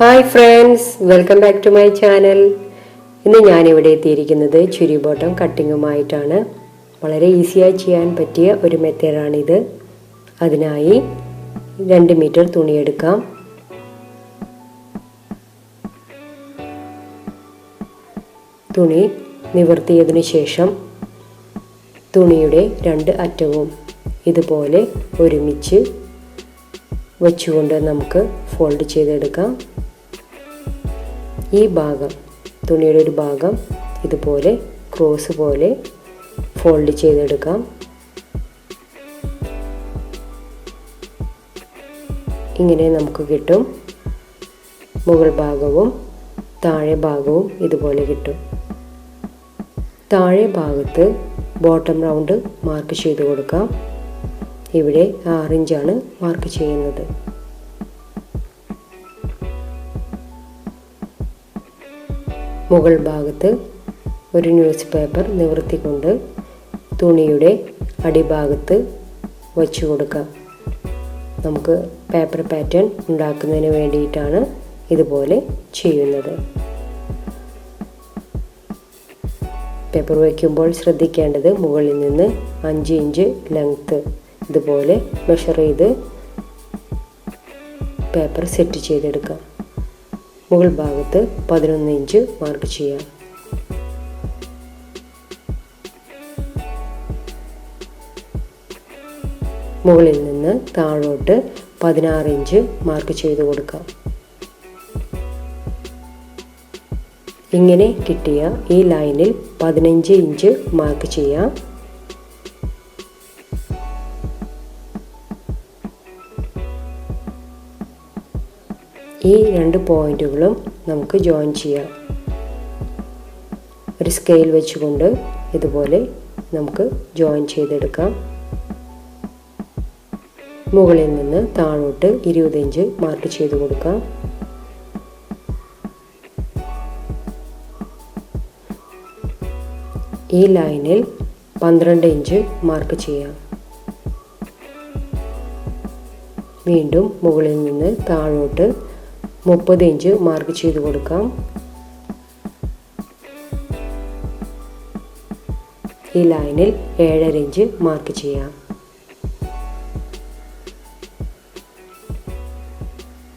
Hi friends, welcome back to my channel. ഇന്ന് ഞാൻ ഇവിടെ എത്തിയിരിക്കുന്നത് ചുരി ബോട്ടം കട്ടിങ്ങുമായിട്ടാണ്. വളരെ ഈസിയായി ചെയ്യാൻ പറ്റിയ ഒരു മെത്തേഡാണ് ഇത്. അതിനായി 2 മീറ്റർ തുണി എടുക്കാം. തുണി നിവർത്തിയതിനു ശേഷം തുണിയുടെ 2 അറ്റവും ഇതുപോലെ ഒരുമിച്ച് വെച്ചുകൊണ്ട് നമുക്ക് ഫോൾഡ് ചെയ്തെടുക്കാം. ഈ ഭാഗം തുണിയുടെ ഒരു ഭാഗം ഇതുപോലെ ക്രോസ് പോലെ ഫോൾഡ് ചെയ്തെടുക്കാം. ഇങ്ങനെ നമുക്ക് കിട്ടും. മുകൾ ഭാഗവും താഴെ ഭാഗവും ഇതുപോലെ കിട്ടും. താഴെ ഭാഗത്ത് ബോട്ടം റൗണ്ട് മാർക്ക് ചെയ്ത് കൊടുക്കാം. ഇവിടെ 6 ഇഞ്ചാണ് മാർക്ക് ചെയ്യുന്നത്. മുകൾ ഭാഗത്ത് ഒരു ന്യൂസ് പേപ്പർ നിവർത്തിക്കൊണ്ട് തുണിയുടെ അടിഭാഗത്ത് വച്ചു കൊടുക്കാം. നമുക്ക് പേപ്പർ പാറ്റേൺ ഉണ്ടാക്കുന്നതിന് വേണ്ടിയിട്ടാണ് ഇതുപോലെ ചെയ്യുന്നത്. പേപ്പർ വയ്ക്കുമ്പോൾ ശ്രദ്ധിക്കേണ്ടത് മുകളിൽ നിന്ന് 5 ഇഞ്ച് ലെങ്ത്ത് ഇതുപോലെ മെഷർ ചെയ്ത് പേപ്പർ സെറ്റ് ചെയ്തെടുക്കാം. മുകൾ ഭാഗത്ത് 11 ഇഞ്ച് മാർക്ക് ചെയ്യാം. മുകളിൽ നിന്ന് താഴോട്ട് 16 ഇഞ്ച് മാർക്ക് ചെയ്ത് കൊടുക്കാം. ഇങ്ങനെ കിട്ടിയ ഈ ലൈനിൽ 15 ഇഞ്ച് മാർക്ക് ചെയ്യാം. ഈ 2 പോയിന്റുകളും നമുക്ക് ജോയിൻ ചെയ്യാം. ഒരു സ്കെയിൽ വെച്ചുകൊണ്ട് ഇതുപോലെ നമുക്ക് ജോയിൻ ചെയ്തെടുക്കാം. മുകളിൽ നിന്ന് താഴോട്ട് 20 ഇഞ്ച് മാർക്ക് ചെയ്ത് കൊടുക്കാം. ഈ ലൈനിൽ 12 ഇഞ്ച് മാർക്ക് ചെയ്യാം. വീണ്ടും മുകളിൽ നിന്ന് താഴോട്ട് 30 ഇഞ്ച് മാർക്ക് ചെയ്ത് കൊടുക്കാം. ഈ ലൈനിൽ 7.5 ഇഞ്ച് മാർക്ക് ചെയ്യാം.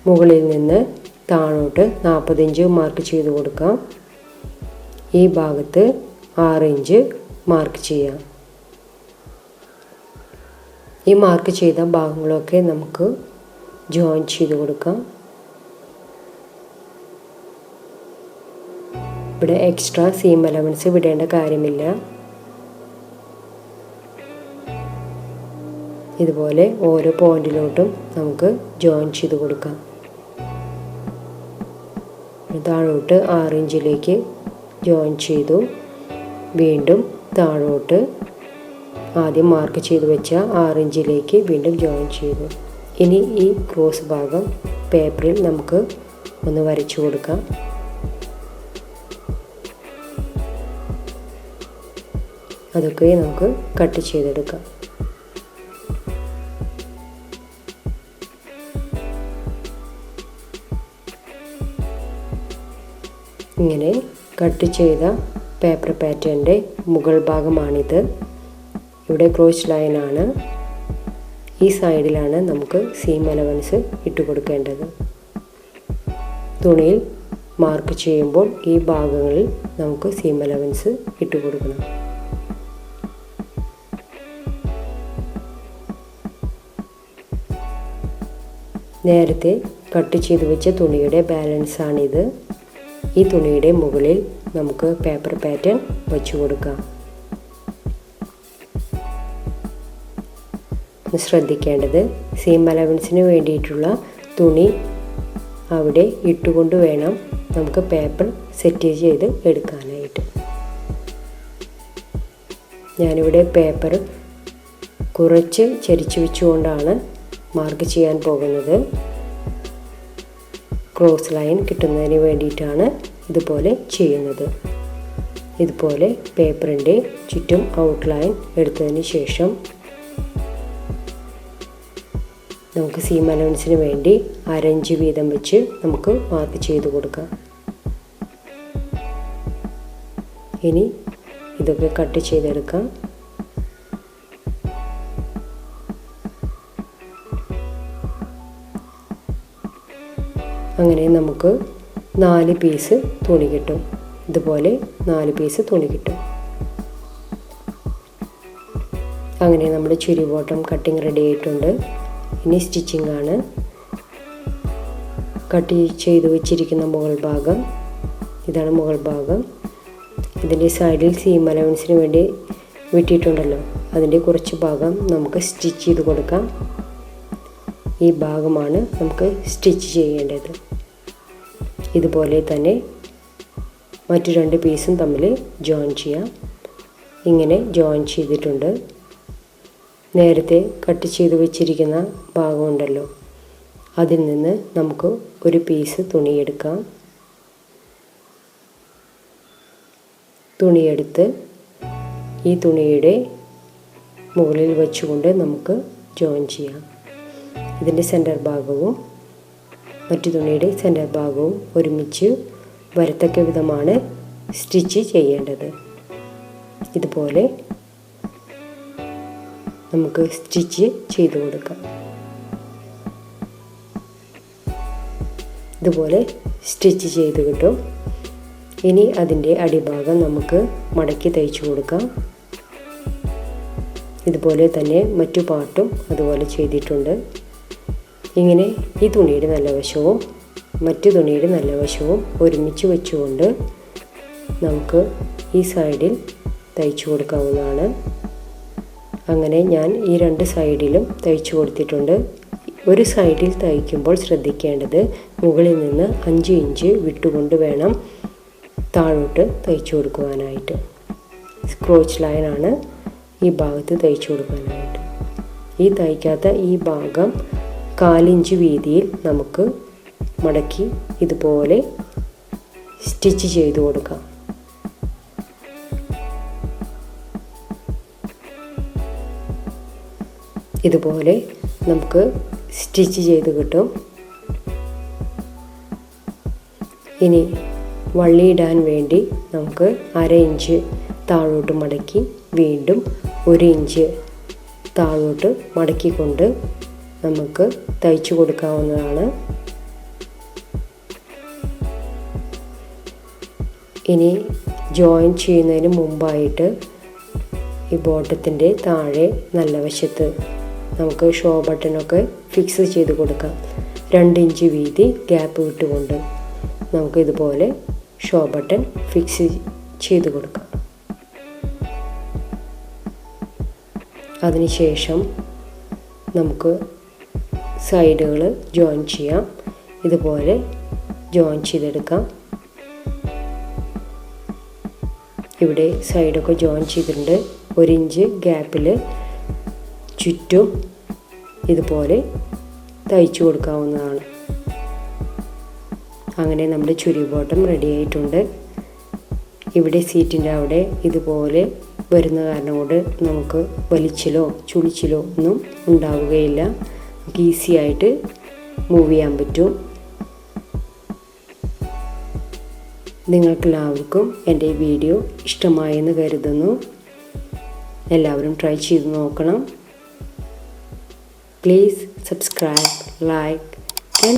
മുകളിൽ നിന്ന് താഴോട്ട് 40 ഇഞ്ച് മാർക്ക് ചെയ്ത് കൊടുക്കാം. ഈ ഭാഗത്ത് 6 ഇഞ്ച് മാർക്ക് ചെയ്യാം. ഈ മാർക്ക് ചെയ്ത ഭാഗങ്ങളൊക്കെ നമുക്ക് ജോയിൻ ചെയ്ത് കൊടുക്കാം. ഇവിടെ എക്സ്ട്രാ സീം അലവൻസ് വിടേണ്ട കാര്യമില്ല. ഇതുപോലെ ഓരോ പോയിന്റിലോട്ടും നമുക്ക് ജോയിൻ ചെയ്ത് കൊടുക്കാം. താഴോട്ട് 6 ഇഞ്ചിലേക്ക് ജോയിൻ ചെയ്തു. വീണ്ടും താഴോട്ട് ആദ്യം മാർക്ക് ചെയ്ത് വെച്ച 6 ഇഞ്ചിലേക്ക് വീണ്ടും ജോയിൻ ചെയ്തു. ഇനി ഈ ക്രോസ് ഭാഗം പേപ്പറിൽ നമുക്ക് ഒന്ന് വരച്ചു കൊടുക്കാം. അതൊക്കെ നമുക്ക് കട്ട് ചെയ്തെടുക്കാം. ഇങ്ങനെ കട്ട് ചെയ്ത പേപ്പർ പാറ്റേണിൻ്റെ മുകൾ ഭാഗമാണിത്. ഇവിടെ ക്രോസ് ലൈനാണ്. ഈ സൈഡിലാണ് നമുക്ക് സീം അലവൻസ് ഇട്ട് കൊടുക്കേണ്ടത്. തുണിയിൽ മാർക്ക് ചെയ്യുമ്പോൾ ഈ ഭാഗങ്ങളിൽ നമുക്ക് സീം അലവൻസ് ഇട്ട് കൊടുക്കണം. നേരത്തെ കട്ട് ചെയ്ത് വെച്ച തുണിയുടെ ബാലൻസാണിത്. ഈ തുണിയുടെ മുകളിൽ നമുക്ക് പേപ്പർ പാറ്റേൺ വച്ചു കൊടുക്കാം. ശ്രദ്ധിക്കേണ്ടത് സീം അലവൻസിന് വേണ്ടിയിട്ടുള്ള തുണി അവിടെ ഇട്ടുകൊണ്ട് വേണം നമുക്ക് പേപ്പർ സെറ്റ് ചെയ്ത് എടുക്കാനായിട്ട്. ഞാനിവിടെ പേപ്പർ കുറച്ച് ചരിച്ചു വെച്ചുകൊണ്ടാണ് മാർക്ക് ചെയ്യാൻ പോകുന്നത്. ക്രോസ് ലൈൻ കിട്ടുന്നതിന് വേണ്ടിയിട്ടാണ് ഇതുപോലെ ചെയ്യുന്നത്. ഇതുപോലെ പേപ്പറിൻ്റെ ചുറ്റും ഔട്ട്ലൈൻ എടുത്തതിന് ശേഷം നമുക്ക് സീം അലവൻസിന് വേണ്ടി 1/2 ഇഞ്ച് വീതം വെച്ച് നമുക്ക് മാർക്ക് ചെയ്ത് കൊടുക്കാം. ഇനി ഇതൊക്കെ കട്ട് ചെയ്തെടുക്കാം. അങ്ങനെ നമുക്ക് 4 പീസ് തുണി കിട്ടും. ഇതുപോലെ 4 പീസ് തുണി കിട്ടും. അങ്ങനെ നമ്മുടെ ചുരി ബോട്ടം കട്ടിങ് റെഡി ആയിട്ടുണ്ട്. ഇനി സ്റ്റിച്ചിങ് ആണ്. കട്ട് ചെയ്ത് വെച്ചിരിക്കുന്ന മുകൾ ഭാഗം ഇതാണ്. മുകൾ ഭാഗം ഇതിൻ്റെ സൈഡിൽ സീം അലവൻസിന് വേണ്ടി വിട്ടിട്ടുണ്ടല്ലോ, അതിൻ്റെ കുറച്ച് ഭാഗം നമുക്ക് സ്റ്റിച്ച് ചെയ്ത് കൊടുക്കാം. ഈ ഭാഗമാണ് നമുക്ക് സ്റ്റിച്ച് ചെയ്യേണ്ടത്. ഇതുപോലെ തന്നെ മറ്റു 2 പീസും തമ്മിൽ ജോയിൻ ചെയ്യാം. ഇങ്ങനെ ജോയിൻ ചെയ്തിട്ടുണ്ട്. നേരത്തെ കട്ട് ചെയ്ത് വെച്ചിരിക്കുന്ന ഭാഗമുണ്ടല്ലോ, അതിൽ നിന്ന് നമുക്ക് ഒരു പീസ് തുണിയെടുക്കാം. തുണിയെടുത്ത് ഈ തുണിയുടെ മുകളിൽ വെച്ചുകൊണ്ട് നമുക്ക് ജോയിൻ ചെയ്യാം. ഇതിൻ്റെ സെൻറ്റർ ഭാഗവും മറ്റു തുണിയുടെ സെൻറ്റർ ഭാഗവും ഒരുമിച്ച് വരത്തക്ക വിധമാണ് സ്റ്റിച്ച് ചെയ്യേണ്ടത്. ഇതുപോലെ നമുക്ക് സ്റ്റിച്ച് ചെയ്ത് കൊടുക്കാം. ഇതുപോലെ സ്റ്റിച്ച് ചെയ്ത് കിട്ടും. ഇനി അതിൻ്റെ അടിഭാഗം നമുക്ക് മടക്കി തയ്ച്ചു കൊടുക്കാം. ഇതുപോലെ തന്നെ മറ്റു പാർട്ടും അതുപോലെ ചെയ്തിട്ടുണ്ട്. ഇങ്ങനെ ഈ തുണിയുടെ നല്ല വശവും മറ്റു തുണിയുടെ നല്ല വശവും ഒരുമിച്ച് വെച്ചുകൊണ്ട് നമുക്ക് ഈ സൈഡിൽ തയ്ച്ചു കൊടുക്കാവുന്നതാണ്. അങ്ങനെ ഞാൻ ഈ 2 സൈഡിലും തയ്ച്ചു കൊടുത്തിട്ടുണ്ട്. ഒരു സൈഡിൽ തയ്ക്കുമ്പോൾ ശ്രദ്ധിക്കേണ്ടത് മുകളിൽ നിന്ന് 5 ഇഞ്ച് വിട്ടുകൊണ്ട് വേണം താഴോട്ട് തയ്ച്ചു കൊടുക്കുവാനായിട്ട്. ക്രോച്ച് ലൈനാണ് ഈ ഭാഗത്ത് തയ്ച്ചു കൊടുക്കാനായിട്ട്. ഈ തയ്ക്കാത്ത ഈ ഭാഗം 1/4 ഇഞ്ച് വീതിയിൽ നമുക്ക് മടക്കി ഇതുപോലെ സ്റ്റിച്ച് ചെയ്ത് കൊടുക്കാം. ഇതുപോലെ നമുക്ക് സ്റ്റിച്ച് ചെയ്ത് കിട്ടും. ഇനി വള്ളിയിടാൻ വേണ്ടി നമുക്ക് 1/2 ഇഞ്ച് താഴോട്ട് മടക്കി വീണ്ടും 1 ഇഞ്ച് താഴോട്ട് മടക്കിക്കൊണ്ട് നമുക്ക് തയ്ച്ചു കൊടുക്കാവുന്നതാണ്. ഇനി ജോയിൻ ചെയ്യുന്നതിന് മുമ്പായിട്ട് ഈ ബോട്ടത്തിൻ്റെ താഴെ നല്ല വശത്ത് നമുക്ക് ഷോ ബട്ടണൊക്കെ ഫിക്സ് ചെയ്ത് കൊടുക്കാം. 2 ഇഞ്ച് വീതി ഗ്യാപ്പ് വിട്ടുകൊണ്ട് നമുക്ക് ഇതുപോലെ ഷോ ബട്ടൺ ഫിക്സ് ചെയ്ത് കൊടുക്കാം. അതിനുശേഷം നമുക്ക് സൈഡുകൾ ജോയിൻ ചെയ്യാം. ഇതുപോലെ ജോയിൻ ചെയ്തെടുക്കാം. ഇവിടെ സൈഡൊക്കെ ജോയിൻ ചെയ്തിട്ടുണ്ട്. 1 ഇഞ്ച് ഗ്യാപ്പിൽ ചുറ്റും ഇതുപോലെ തയ്ച്ചു കൊടുക്കാവുന്നതാണ്. അങ്ങനെ നമ്മുടെ ചുരി ബോട്ടം റെഡി ആയിട്ടുണ്ട്. ഇവിടെ സീറ്റിൻ്റെ അവിടെ ഇതുപോലെ വരുന്ന കാരണം കൊണ്ട് നമുക്ക് വലിച്ചിലോ ചുളിച്ചിലോ ഒന്നും ഉണ്ടാവുകയില്ല. നമുക്ക് ഈസി ആയിട്ട് മൂവ് ചെയ്യാൻ പറ്റും. നിങ്ങൾക്കെല്ലാവർക്കും എൻ്റെ വീഡിയോ ഇഷ്ടമായെന്ന് കരുതുന്നു. എല്ലാവരും ട്രൈ ചെയ്ത് നോക്കണം. Please subscribe, like